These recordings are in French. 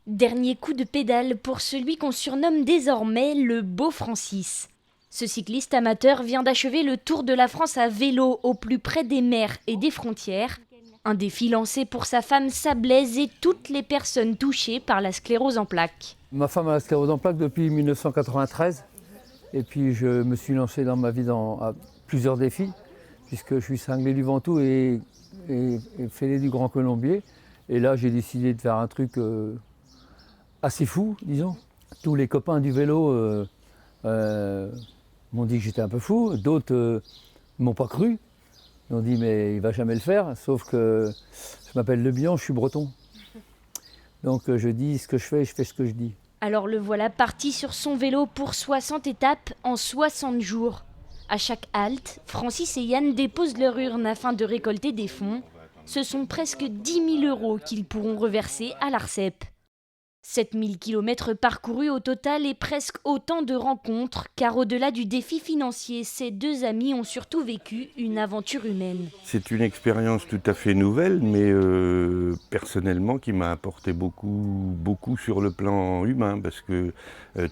Dernier coup de pédale pour celui qu'on surnomme désormais le Beau Francis. Ce cycliste amateur vient d'achever le Tour de la France à vélo au plus près des mers et des frontières. Un défi lancé pour sa femme Sablaise et toutes les personnes touchées par la sclérose en plaques. Ma femme a la sclérose en plaques depuis 1993 et puis je me suis lancé dans ma vie à plusieurs défis puisque je suis cinglé du Ventoux et fêlé du Grand Colombier. Et là j'ai décidé de faire un truc assez fou, disons. Tous les copains du vélo m'ont dit que j'étais un peu fou, d'autres ne m'ont pas cru. Ils ont dit mais il va jamais le faire, sauf que je m'appelle Le Bihan, je suis breton. Donc je dis ce que je fais ce que je dis. Alors le voilà parti sur son vélo pour 60 étapes en 60 jours. À chaque halte, Francis et Yann déposent leur urne afin de récolter des fonds. Ce sont presque 10 000 € qu'ils pourront reverser à l'Arcep. 7 000 kilomètres parcourus au total et presque autant de rencontres, car au-delà du défi financier, ces deux amis ont surtout vécu une aventure humaine. C'est une expérience tout à fait nouvelle, mais personnellement qui m'a apporté beaucoup sur le plan humain, parce que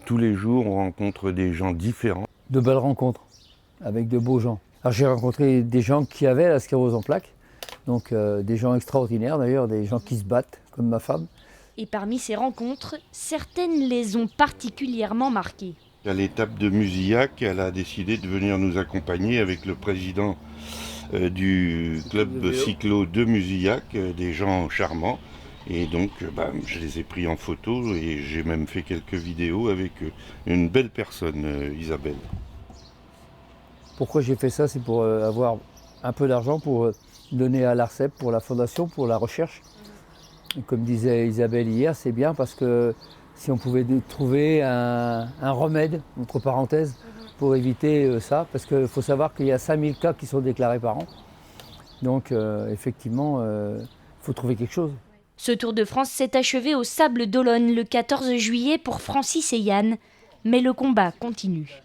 tous les jours on rencontre des gens différents. De belles rencontres, avec de beaux gens. Alors j'ai rencontré des gens qui avaient la sclérose en plaques, donc des gens extraordinaires d'ailleurs, des gens qui se battent, comme ma femme. Et parmi ces rencontres, certaines les ont particulièrement marquées. À l'étape de Musillac, elle a décidé de venir nous accompagner avec le président du club cyclo de Musillac, des gens charmants. Et donc je les ai pris en photo et j'ai même fait quelques vidéos avec une belle personne, Isabelle. Pourquoi j'ai fait ça? C'est pour avoir un peu d'argent pour donner à l'Arcep, pour la fondation, pour la recherche. Comme disait Isabelle hier, c'est bien parce que si on pouvait trouver un remède, entre parenthèses, pour éviter ça, parce qu'il faut savoir qu'il y a 5000 cas qui sont déclarés par an. Donc effectivement, il faut trouver quelque chose. Ce Tour de France s'est achevé au Sable d'Olonne le 14 juillet pour Francis et Yann, mais le combat continue.